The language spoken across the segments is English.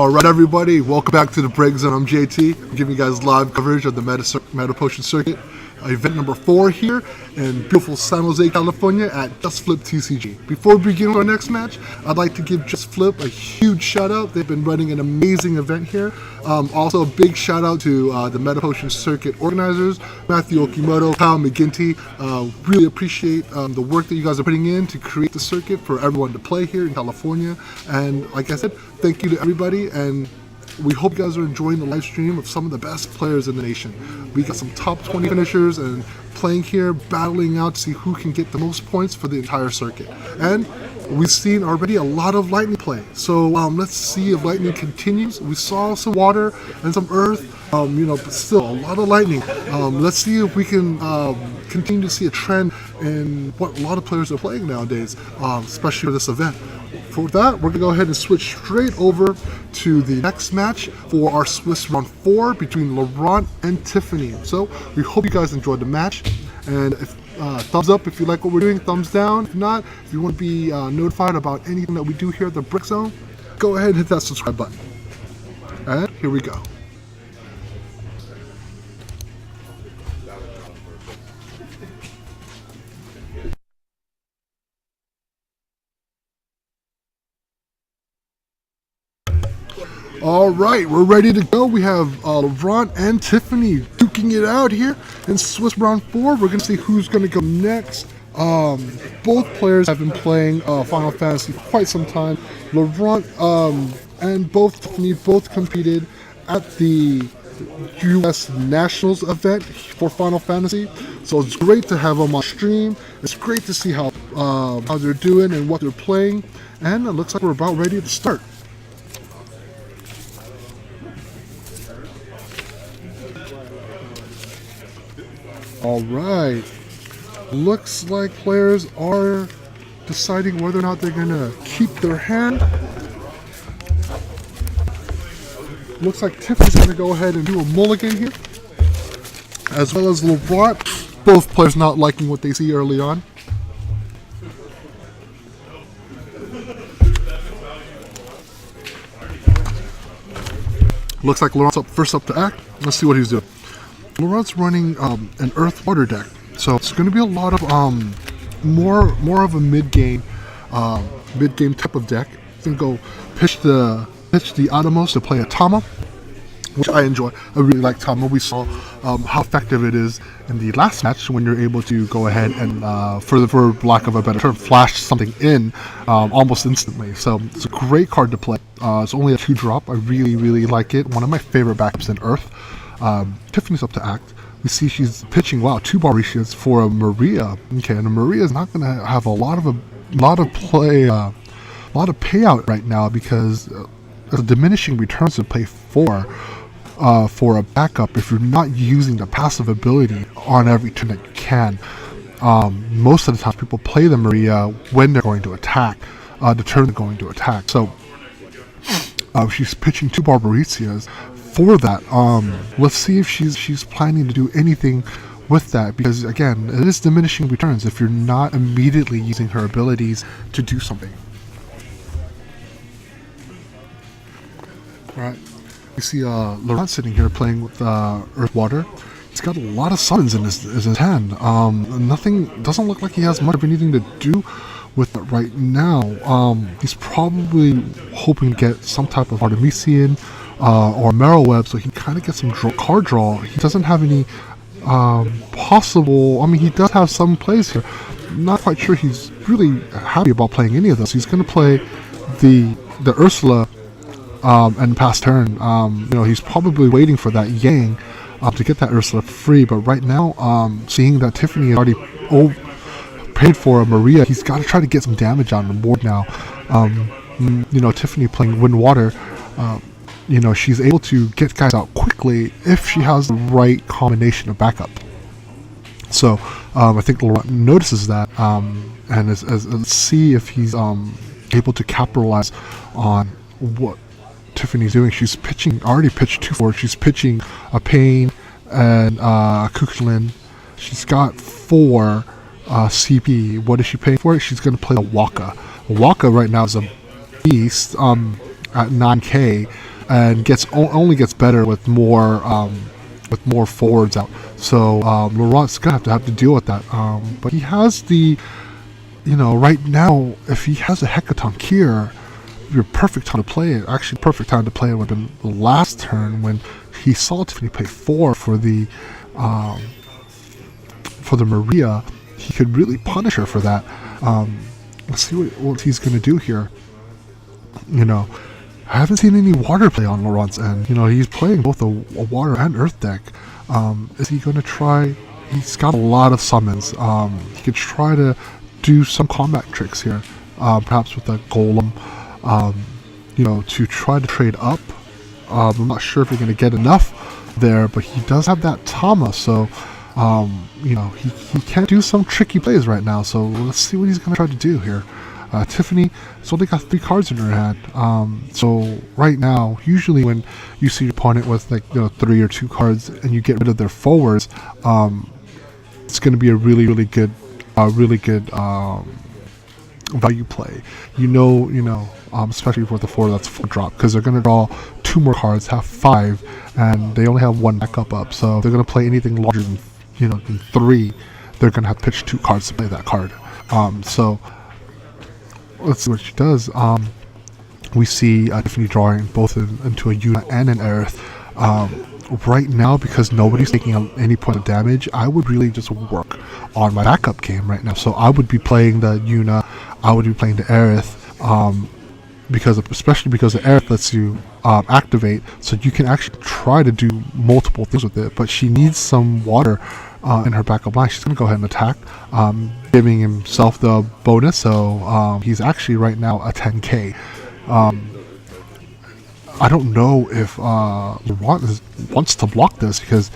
Alright everybody, welcome back to the Break Zone. I'm JT. I'm giving you guys live coverage of the Meta Potion Circuit. Event number 4 here in beautiful San Jose, California at Just Flip TCG. Before we begin our next match, I'd like to give Just Flip a huge shout out. They've been running an amazing event here. Also a big shout out to the Meta Potion Circuit organizers, Matthew Okimoto, Kyle McGinty. Really appreciate the work that you guys are putting in to create the circuit for everyone to play here in California. And like I said, thank you to everybody, and we hope you guys are enjoying the live stream of some of the best players in the nation. We got some top 20 finishers and playing here, battling out to see who can get the most points for the entire circuit. And we've seen already a lot of lightning play. So let's see if lightning continues. We saw some water and some earth, but still a lot of lightning. Let's see if we can continue to see a trend in what a lot of players are playing nowadays, especially for this event. For that, we're going to go ahead and switch straight over to the next match for our Swiss round 4 between Laurent and Tiffany. So we hope you guys enjoyed the match, and if, thumbs up if you like what we're doing, thumbs down if not. If you want to be notified about anything that we do here at the Brick Zone, go ahead and hit that subscribe button. And here we go. Alright, we're ready to go. We have Laurent and Tiffany duking it out here in Swiss round 4. We're going to see who's going to go next. Both players have been playing Final Fantasy for quite some time. Laurent and Tiffany both competed at the US Nationals event for Final Fantasy. So it's great to have them on stream. It's great to see how they're doing and what they're playing. And it looks like we're about ready to start. Alright, looks like players are deciding whether or not they're going to keep their hand. Looks like Tiffany's going to go ahead and do a mulligan here, as well as Laurent. Both players not liking what they see early on. Looks like Laurent's first up to act. Let's see what he's doing. Laurent's running an Earth Water deck, so it's going to be a lot of more of a mid-game type of deck. He's going to go pitch the Atomos to play a Tama, which I enjoy. I really like Tama. We saw how effective it is in the last match when you're able to go ahead and, for lack of a better term, flash something in almost instantly. So it's a great card to play. It's only a 2-drop. I really like it. One of my favorite backups in Earth. Tiffany's up to act. We see she's pitching 2 Barishas for a Maria. Okay, and a Maria is not going to have a lot of payout right now because the diminishing returns to play for a backup if you're not using the passive ability on every turn that you can. Most of the time, people play the Maria when they're going to attack, the turn they're going to attack. So she's pitching 2 Barbaricias. For that, let's see if she's planning to do anything with that, because again, it is diminishing returns if you're not immediately using her abilities to do something. Alright, you see Laurent sitting here playing with Earth Water. He's got a lot of summons in his hand. Nothing, doesn't look like he has much of anything to do with it right now. He's probably hoping to get some type of Artemisian or Marrowweb, so he kind of gets some card draw. He doesn't have any possible. I mean, he does have some plays here. Not quite sure he's really happy about playing any of those. He's going to play the Ursula and pass turn. He's probably waiting for that Yang to get that Ursula free. But right now, seeing that Tiffany has already paid for a Maria, he's got to try to get some damage on the board now. Tiffany playing Wind Water. She's able to get guys out quickly if she has the right combination of backup. So I think Laurent notices that, and let's see if he's able to capitalize on what Tiffany's doing. She's already pitched 2 forward. She's pitching a Pain and a Kukulin. She's got 4 CP. What is she paying for it? She's going to play a Waka. Waka right now is a beast at 9k. and only gets better with more forwards out. So Laurent's gonna have to deal with that. But he has the, right now, if he has a Hecatonk here, your perfect time to play it. Actually, perfect time to play it would have been the last turn when he saw Tiffany play 4 for the Maria. He could really punish her for that. Let's see what he's gonna do here. I haven't seen any water play on Laurent's end. He's playing both a water and earth deck. Is he gonna try? He's got a lot of summons. He could try to do some combat tricks here, perhaps with a golem. To try to trade up. I'm not sure if you're going to get enough there, but he does have that Tama, so he can do some tricky plays right now. So let's see what he's going to try to do here. Tiffany has only got 3 cards in her hand, so right now, usually when you see your opponent with 3 or 2 cards and you get rid of their forwards, it's going to be a really good value play. Especially with the 4 that's 4 drop, because they're going to draw 2 more cards, have 5, and they only have 1 backup up. So if they're going to play anything larger than 3, they're going to have to pitch 2 cards to play that card. So let's see what she does. We see Tiffany drawing both into a Yuna and an Aerith. Right now, because nobody's taking any point of damage, I would really just work on my backup game right now. So I would be playing the Yuna, I would be playing the Aerith, especially because the Aerith lets you activate, so you can actually try to do multiple things with it. But she needs some water in her backup line. She's going to go ahead and attack, giving himself the bonus. So he's actually right now a 10k. I don't know if Laurent wants to block this, because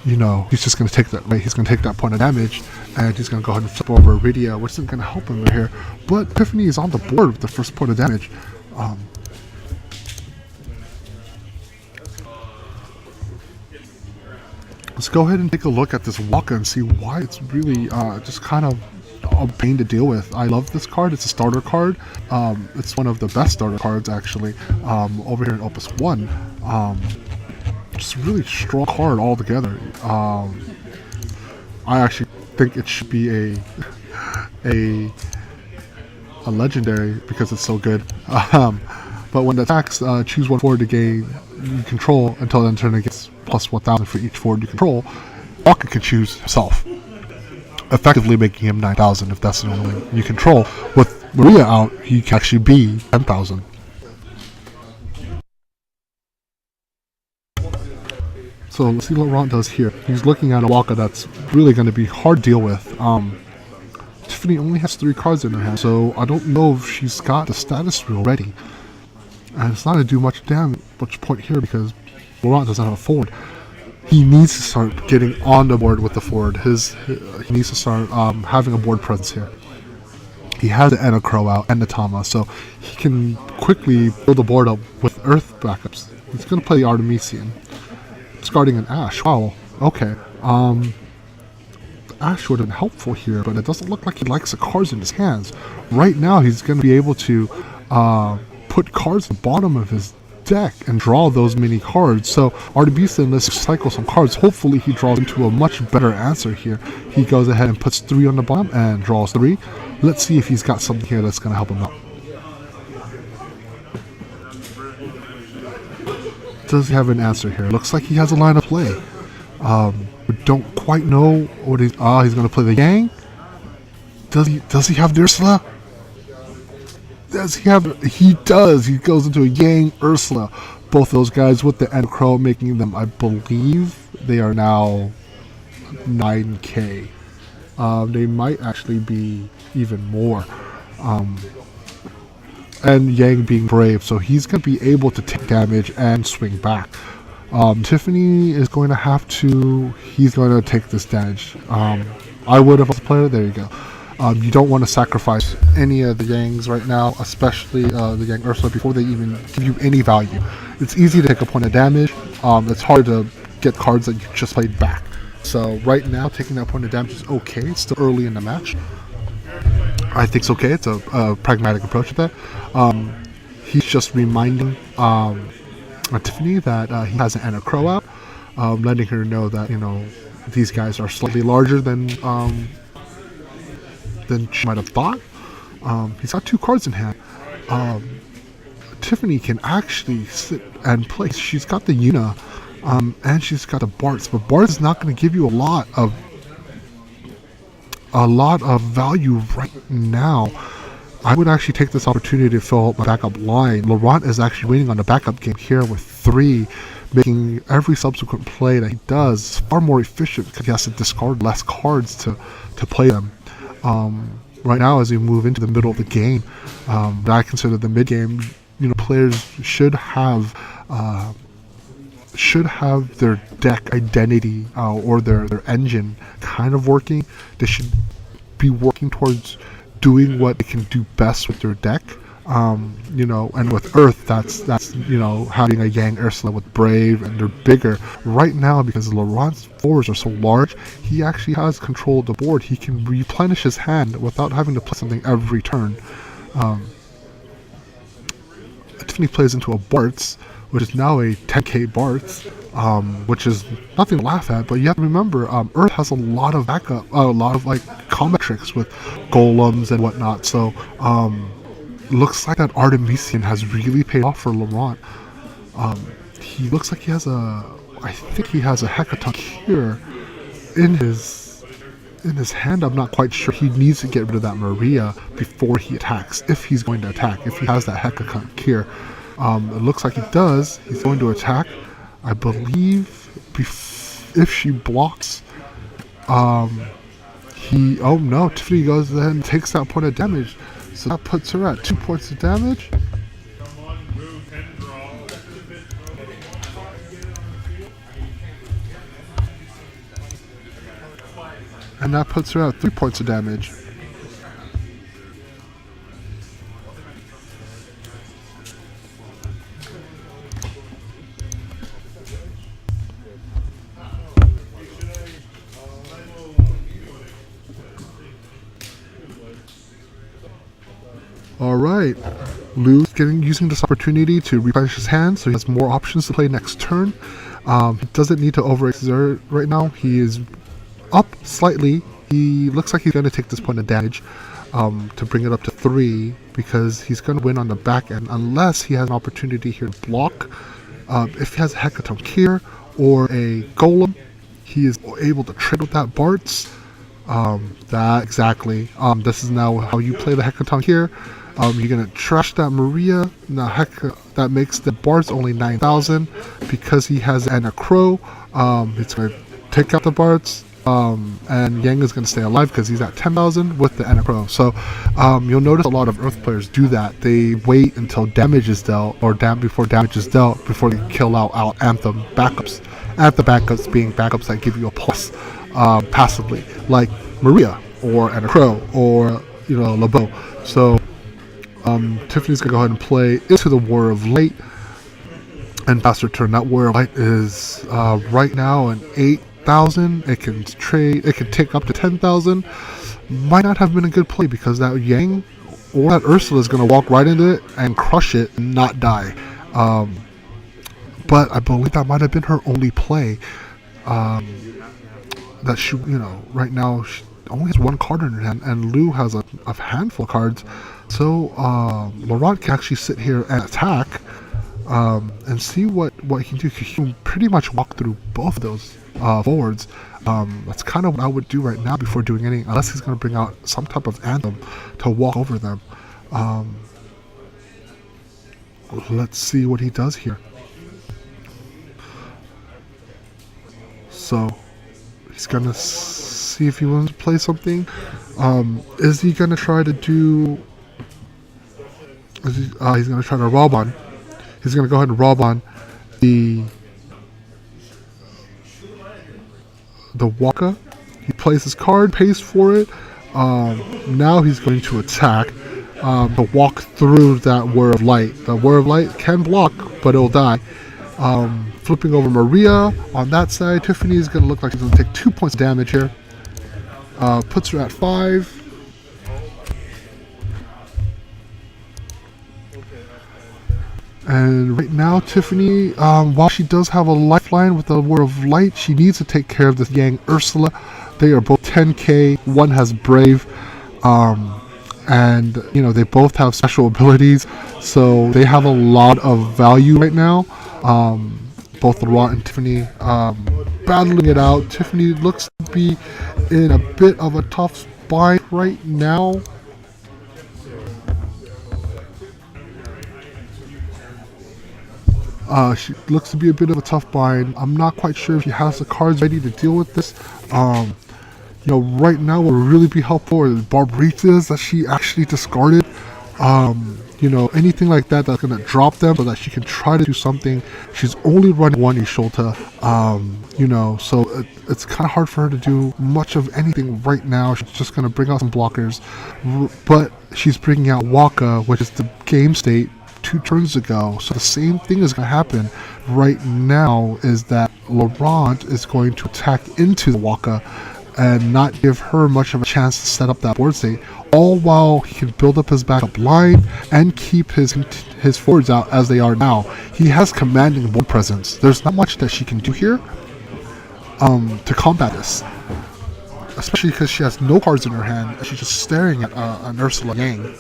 he's just going to take that. Right, he's going to take that point of damage, and he's going to go ahead and flip over Iridia, which isn't going to help him here. But Tiffany is on the board with the first point of damage. Let's go ahead and take a look at this Waka and see why it's really just kind of a pain to deal with. I love this card. It's a starter card. It's one of the best starter cards, actually, over here in Opus 1. Just a really strong card altogether. I actually think it should be a legendary, because it's so good. But when it attacks, choose 1 forward to gain you control until then turn it gets plus 1,000 for each forward you control. Waka can choose himself, effectively making him 9,000 if that's the only one you control. With Maria out, he can actually be 10,000. So let's see what Laurent does here. He's looking at a Waka that's really going to be hard to deal with. Tiffany only has 3 cards in her hand, so I don't know if she's got the status reel ready. And it's not going to do much point here, because Laurent doesn't have a forward. He needs to start getting on the board with the forward. He needs to start having a board presence here. He has the Enocro out and the Tama, so he can quickly build the board up with Earth backups. He's going to play the Artemisian, discarding an Ash. Wow, okay. Ash would have been helpful here, but it doesn't look like he likes the cards in his hands. Right now, he's going to be able to put cards at the bottom of his deck and draw those many cards. So Artemisian lets cycle some cards. Hopefully he draws into a much better answer here. He goes ahead and puts 3 on the bottom and draws 3. Let's see if he's got something here that's going to help him out. Does he have an answer here? Looks like he has a line of play. We don't quite know what he's going to play the Yang. Does he have the Ursula? Does he have? He does. He goes into a Yang Ursula. Both those guys with the Enocro, making them, I believe, they are now 9k. They might actually be even more. And Yang being brave, so he's going to be able to take damage and swing back. Tiffany is going to have to. He's going to take this damage. I would have as a player. There you go. You don't want to sacrifice any of the Yangs right now, especially the Yang Ursula, before they even give you any value. It's easy to take a point of damage. It's hard to get cards that you just played back. So right now, taking that point of damage is okay. It's still early in the match. I think it's okay. It's a pragmatic approach to that. He's just reminding Tiffany that he has an Anna Crow out, letting her know that these guys are slightly larger than she might have thought. He's got 2 cards in hand. Tiffany can actually sit and play. She's got the Yuna, and she's got the Bartz, but Bartz is not going to give you a lot of value right now. I would actually take this opportunity to fill out my backup line. Laurent is actually waiting on the backup game here with 3, making every subsequent play that he does far more efficient because he has to discard less cards to play them. Right now, as we move into the middle of the game, I consider the mid game, players should have their deck identity or their engine kind of working. They should be working towards doing what they can do best with their deck. And with Earth, that's having a Yang Ursula with Brave, and they're bigger. Right now, because Laurent's fours are so large, he actually has control of the board. He can replenish his hand without having to play something every turn. Tiffany plays into a Bartz, which is now a 10k Bartz, which is nothing to laugh at, but you have to remember, Earth has a lot of backup, a lot of combat tricks with golems and whatnot, so looks like that Artemisian has really paid off for Laurent. He looks like he has I think he has a Hecaton here in his hand. I'm not quite sure. He needs to get rid of that Maria before he attacks, if he's going to attack, if he has that Hecaton here. It looks like he does. He's going to attack. I believe if she blocks, oh no, Tiffany goes ahead and takes that point of damage. So that puts her at 2 points of damage. And that puts her at 3 points of damage. Alright, Lou's using this opportunity to replenish his hand, so he has more options to play next turn. He doesn't need to overexert right now. He is up slightly. He looks like he's going to take this point of damage to bring it up to 3, because he's going to win on the back end, unless he has an opportunity here to block. If he has a Hecaton here or a Golem, he is able to trade with that Bartz. Exactly. This is now how you play the Hecaton here. You're gonna trash that Maria. Now that makes the Bartz only 9,000 because he has Anna Crow. It's gonna take out the Bartz, and Yang is gonna stay alive because he's at 10,000 with the Anna Crow. So you'll notice a lot of Earth players do that. They wait until damage is dealt, or before damage is dealt, before they kill out Anthem backups. Anthem backups being backups that give you a plus passively, like Maria or Anna Crow or LeBeau. So Tiffany's gonna go ahead and play into the War of Light and pass her turn. That War of Light is right now an 8,000. It can trade. It can take up to 10,000. Might not have been a good play because that Yang or that Ursula is gonna walk right into it and crush it and not die. But I believe that might have been her only play. That she, right now she only has 1 card in her hand, and Lou has a handful of cards. So Laurent can actually sit here and attack and see what he can do. He can pretty much walk through both of those forwards. That's kind of what I would do right now before doing anything, unless he's going to bring out some type of Anthem to walk over them. Let's see what he does here. So he's going to see if he wants to play something. Is he going to try to do... he's going to try to rob on. He's going to go ahead and rob on the Waka. He plays his card, pays for it. Now he's going to attack to walk through that War of Light. The War of Light can block, but it'll die. Flipping over Maria on that side. Tiffany is going to look like she's going to take 2 points of damage here. Puts her at 5. And right now, Tiffany, while she does have a lifeline with the War of Light, she needs to take care of this Yang Ursula. They are both 10k. One has Brave, and they both have special abilities, so they have a lot of value right now. Both Laurent and Tiffany battling it out. Tiffany looks to be in a bit of a tough spot right now. She looks to be a bit of a tough bind. I'm not quite sure if she has the cards ready to deal with this. Right now what would really be helpful are the Barbaritas that she actually discarded. Anything like that that's going to drop them so that she can try to do something. She's only running one Ishulta, so it's kind of hard for her to do much of anything right now. She's just going to bring out some blockers, but she's bringing out Waka, which is the game state 2 turns ago. So the same thing is going to happen right now, is that Laurent is going to attack into the Waka and not give her much of a chance to set up that board state, all while he can build up his backup line and keep his forwards out as they are now. He has commanding board presence. There's not much that she can do here to combat this, especially because she has no cards in her hand and she's just staring at an Ursula Yang.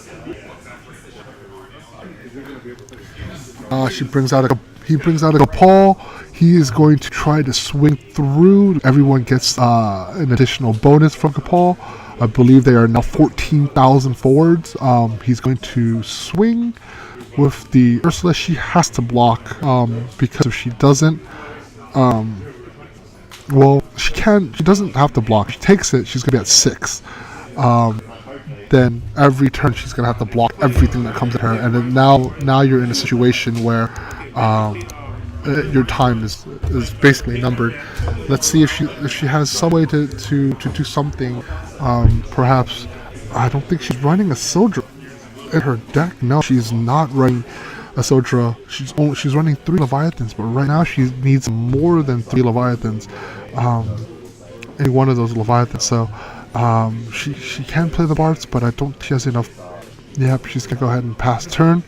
He brings out a Paul. He is going to try to swing through. Everyone gets an additional bonus from Kapal. I believe they are now 14,000 forwards. He's going to swing with the Ursula. She has to block because if she doesn't, she can. She doesn't have to block. If she takes it, she's going to be at 6. Then every turn she's going to have to block everything that comes at her. And then now you're in a situation where your time is basically numbered. Let's see if she has some way to do something. Perhaps, I don't think she's running a Sildra in her deck. No, she's not running a Sildra. She's running 3 Leviathans, but right now she needs more than 3 Leviathans. Any one of those Leviathans. So she can play the Bards, but I don't think she has enough. Yep, she's gonna go ahead and pass turn.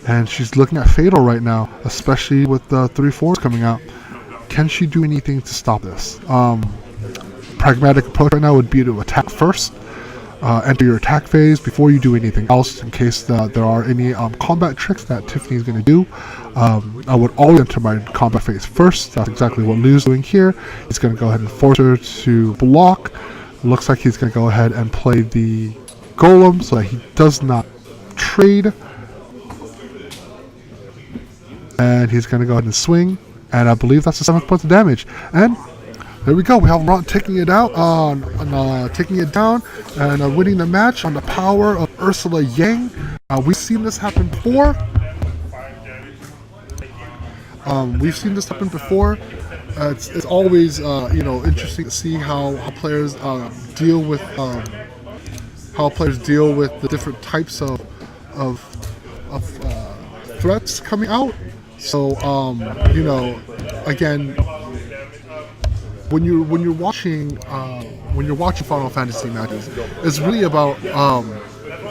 And she's looking at Fatal right now, especially with the 3/4s coming out. Can she do anything to stop this? Pragmatic approach right now would be to attack first. Enter your attack phase before you do anything else, in case there are any combat tricks that Tiffany's going to do. I would always enter my combat phase first. That's exactly what Lou's doing here. He's going to go ahead and force her to block. Looks like he's going to go ahead and play the Golem so that he does not trade. And he's going to go ahead and swing, and I believe that's the 7th point of damage. And there we go. We have Ron taking it out, taking it down, and winning the match on the power of Ursula Yang. We've seen this happen before. It's always interesting to see how players deal with the different types of threats coming out. So again, when you're watching Final Fantasy matches, it's really about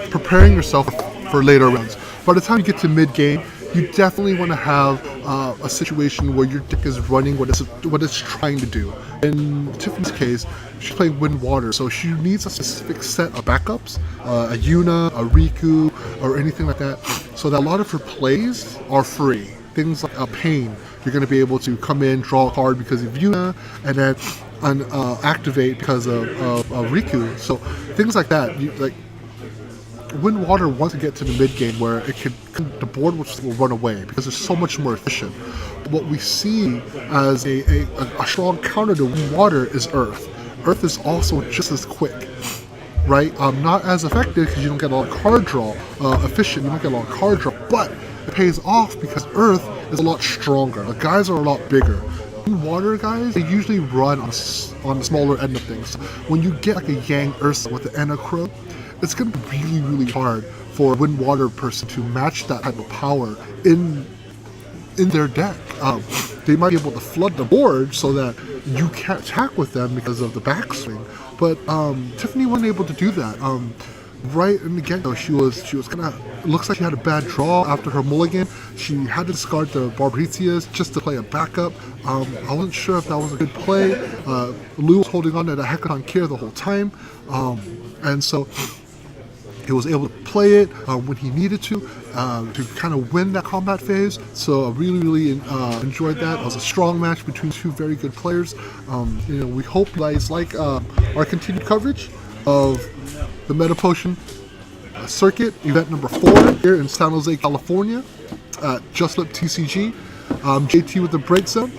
preparing yourself for later rounds. By the time you get to mid game, you definitely want to have a situation where your deck is running what it's trying to do. In Tiffany's case, she's playing Wind Water, so she needs a specific set of backups, a Yuna, a Riku, or anything like that, so that a lot of her plays are free. Things like a Pain, you're going to be able to come in, draw a card because of Yuna, and then activate because of Riku. So things like that. Wind Water wants to get to the mid game where the board will run away because it's so much more efficient. What we see as a strong counter to Wind Water is Earth. Earth is also just as quick, right? Not as effective because you don't get a lot of card draw. Efficient, you don't get a lot of card draw, but it pays off because Earth is a lot stronger. The guys are a lot bigger. Wind Water guys, they usually run on the smaller end of things. When you get like a Yang Ursa with the Anacro, it's going to be really, really hard for a Wind Water person to match that type of power in their deck. They might be able to flood the board so that you can't attack with them because of the backswing, but Tiffany wasn't able to do that. right in the get-go, she was kind of, looks like she had a bad draw after her mulligan. She had to discard the Barbaricias just to play a backup. I wasn't sure if that was a good play. Lou was holding on to the Hecaton Kier the whole time, and so he was able to play it when he needed to kind of win that combat phase. So I really enjoyed that. It was a strong match between two very good players. We hope you guys like our continued coverage of the Meta Potion circuit, event number 4 here in San Jose, California at Just Flip TCG. JT with the breakdown.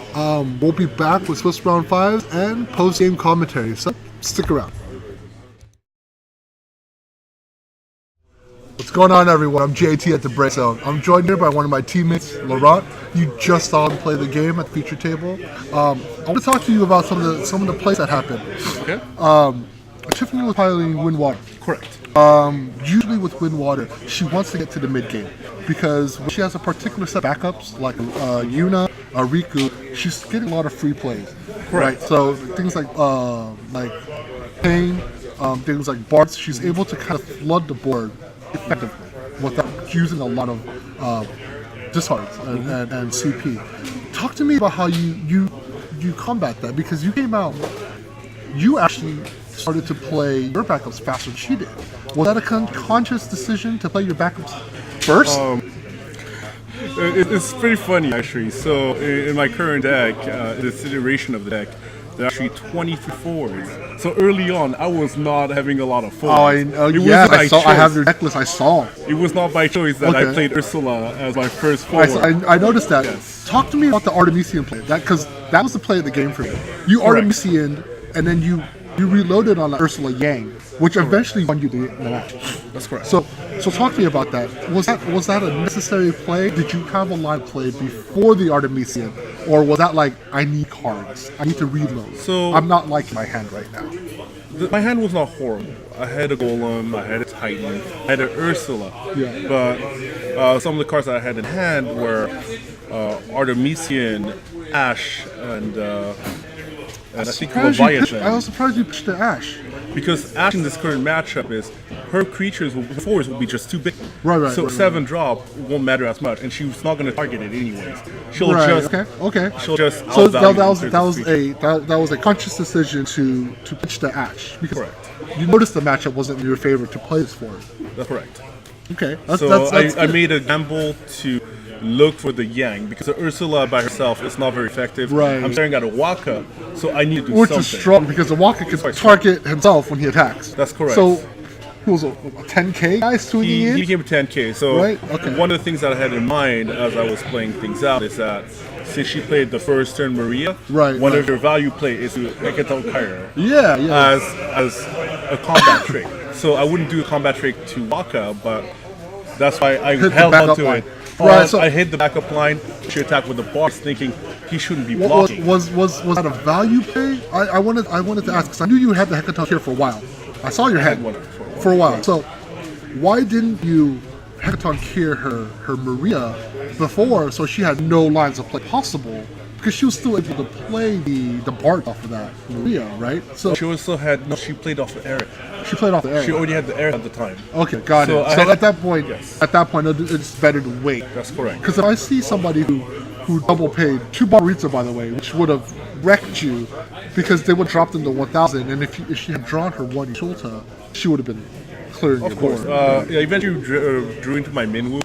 We'll be back with Swiss Round 5s and post-game commentary, so stick around. What's going on, everyone? I'm JT at the breakdown. I'm joined here by one of my teammates, Laurent. You just saw him play the game at the feature table. I want to talk to you about some of the plays that happened. Okay. Tiffany was piloting Windwater. Correct. Usually with Windwater, she wants to get to the mid game because when she has a particular set of backups like Yuna, Riku, she's getting a lot of free plays. Correct. Right. So things like Pain, things like Bards, she's able to kind of flood the board effectively without using a lot of discards and CP. Talk to me about how you combat that, because you came out, you actually started to play your backups faster than she did. Was that a conscious decision to play your backups first? It's pretty funny, actually. So in my current deck, this iteration of the deck, there are actually 23 forwards. So early on, I was not having a lot of forwards. I have your deck list. I saw. It was not by choice that I played Ursula as my first forward. I noticed that. Yes. Talk to me about the Artemisian play. Because that was the play of the game for me. You Artemisian, and then you reloaded on Ursula Yang, which eventually won you the match. That's correct. So talk to me about that. Was that a necessary play? Did you have a line play before the Artemisian, or was that like, I need cards, I need to reload? So I'm not liking my hand right now. My hand was not horrible. I had a Golem, I had a Titan, I had an Ursula. Yeah. But some of the cards that I had in hand were Artemisian, Ash, and I think Leviathan. I was surprised you pitched the Ash. Because Ash in this current matchup is, her forwards will be just too big. Right. So 7-drop won't matter as much, and she's not going to target it anyways. She'll just She'll just. So that was a conscious decision to pitch the Ash, because you noticed the matchup wasn't in your favor to play this for. That's correct. Okay. I made a gamble to look for the Yang, because the Ursula by herself is not very effective. Right. I'm staring at a Waka, so I need to do something. something. Which is strong, because the Waka can target himself when he attacks. That's correct. So, who was a 10k guy swinging in? He came with 10k. So one of the things that I had in mind as I was playing things out is that since she played the first turn Maria, one of your value play is to Hecaton Kier as a combat trick. So I wouldn't do a combat trick to Waka, but that's why I held on to it. So I hit the backup line. She attacked with the boss, thinking he shouldn't be blocking. Was that a value play? I wanted to ask, because I knew you had the Hecaton here for a while. I saw your head for a while. So why didn't you Hecaton Kier her Maria before, so she had no lines of play possible? Because she was still able to play the Bard off of that Maria, right? So she also had she played off the Eric. She played off the Eric. She already had the Eric at the time. Okay, got it. So at that point, it's better to wait. That's correct. Because if I see somebody who double paid 2 Barbaritza, by the way, which would have wrecked you, because they would have dropped into 1,000, and if she had drawn her 1 Shulta, she would have been clearing your board. Of course. Eventually drew into my Minwu.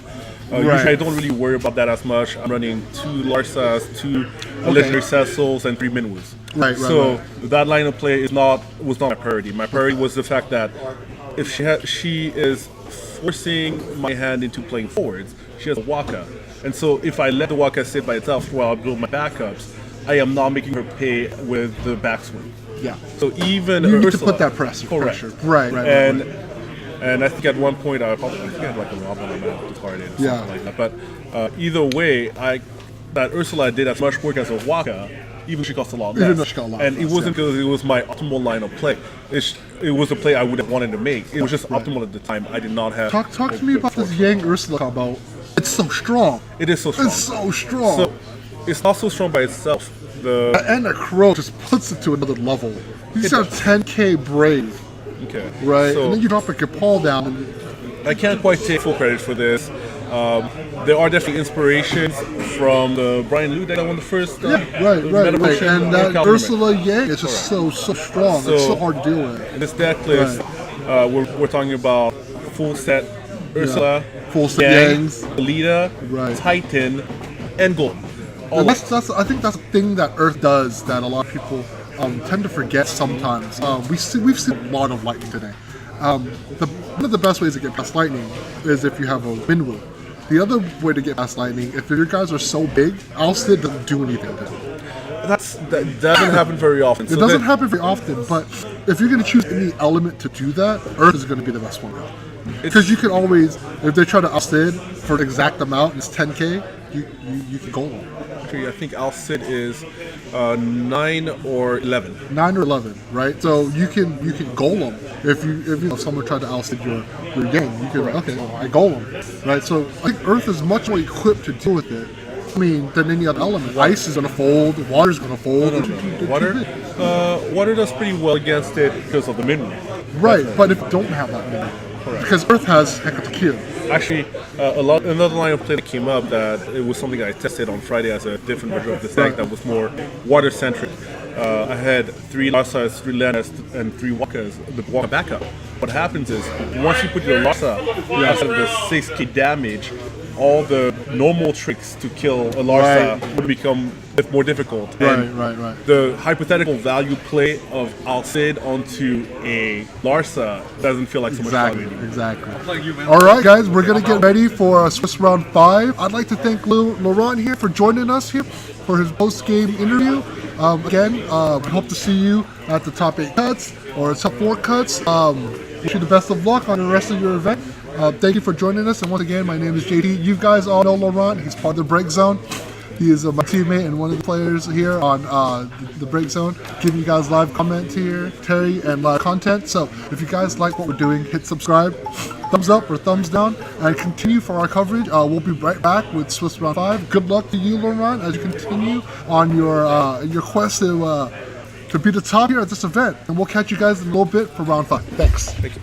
Usually I don't really worry about that as much. I'm running 2 Larsas, 2 Legendary Cecils, and 3 Minwus. So that line of play was not my priority. My priority was the fact that if she is forcing my hand into playing forwards, she has a Waka. And so if I let the Waka sit by itself while I build my backups, I am not making her pay with the backswing. Yeah. So even you need Ursula, to put that pressure. Right. And I think at one point I had like a Robin on that discarded or something like that. But either way, that Ursula did as much work as a Waka, even she cost a lot less. And it wasn't because it was my optimal line of play. It was a play I would have wanted to make. It was just optimal at the time. I did not have. Talk to me about this Yang Ursula combo. It's so strong. It is so strong. It's so strong. So it's not so strong by itself. And a Crow just puts it to another level. He's got 10k Brave. Okay. Right, So and then you drop your paw down. And, I can't quite take full credit for this. There are definitely inspirations from the Brian Liu deck that won the first. right. And that Ursula Yang is just so strong. It's so hard to deal with. In this deck list, we're talking about full set Ursula, full set Yangs, Alita, Titan, and Gold. And I think that's the thing that Earth does that a lot of people tend to forget sometimes. We've seen a lot of lightning today. One of the best ways to get past lightning is if you have a Minwu. The other way to get past lightning, if your guys are so big, Alcid doesn't do anything to them. That doesn't happen very often. It doesn't happen very often, but if you're going to choose any element to do that, Earth is going to be the best one. Because you can always, if they try to Alcid for the exact amount, it's 10k, you can go on. Actually, I think Alcid is 9 or 11. 9 or 11, right? So you can golem if someone tried to Alcid your game. You can I golem, right? So I think Earth is much more equipped to deal with it. I mean, than any other element. Ice is going to fold. Water's going to fold. Water does pretty well against it because of the Minwu. Right, but if you don't have that Minwu, because Earth has Hecate. Actually, another line of play that came up that it was something I tested on Friday as a different version of this deck that was more water centric. I had 3 Larsas, 3 Lenas, and 3 Wakas, the Waka backup. What happens is once you put your Larsa outside of the 6k damage, all the normal tricks to kill a Larsa would become more difficult. Right. The hypothetical value play of Alcid onto a Larsa doesn't feel like so much value anymore. Exactly. All right, guys, we're going to get ready for Swiss Round 5. I'd like to thank Laurent here for joining us here for his post-game interview. Again, we hope to see you at the top 8 cuts or top 4 cuts. Wish you the best of luck on the rest of your event. Thank you for joining us, and once again, my name is JD. You guys all know Laurent. He's part of the Break Zone. He is my teammate and one of the players here on the Break Zone, giving you guys live comments here, Terry, and live content. So if you guys like what we're doing, hit subscribe, thumbs up or thumbs down, and continue for our coverage. We'll be right back with Swiss Round 5. Good luck to you, Laurent, as you continue on your quest to be the top here at this event. And we'll catch you guys in a little bit for Round 5. Thanks. Thank you.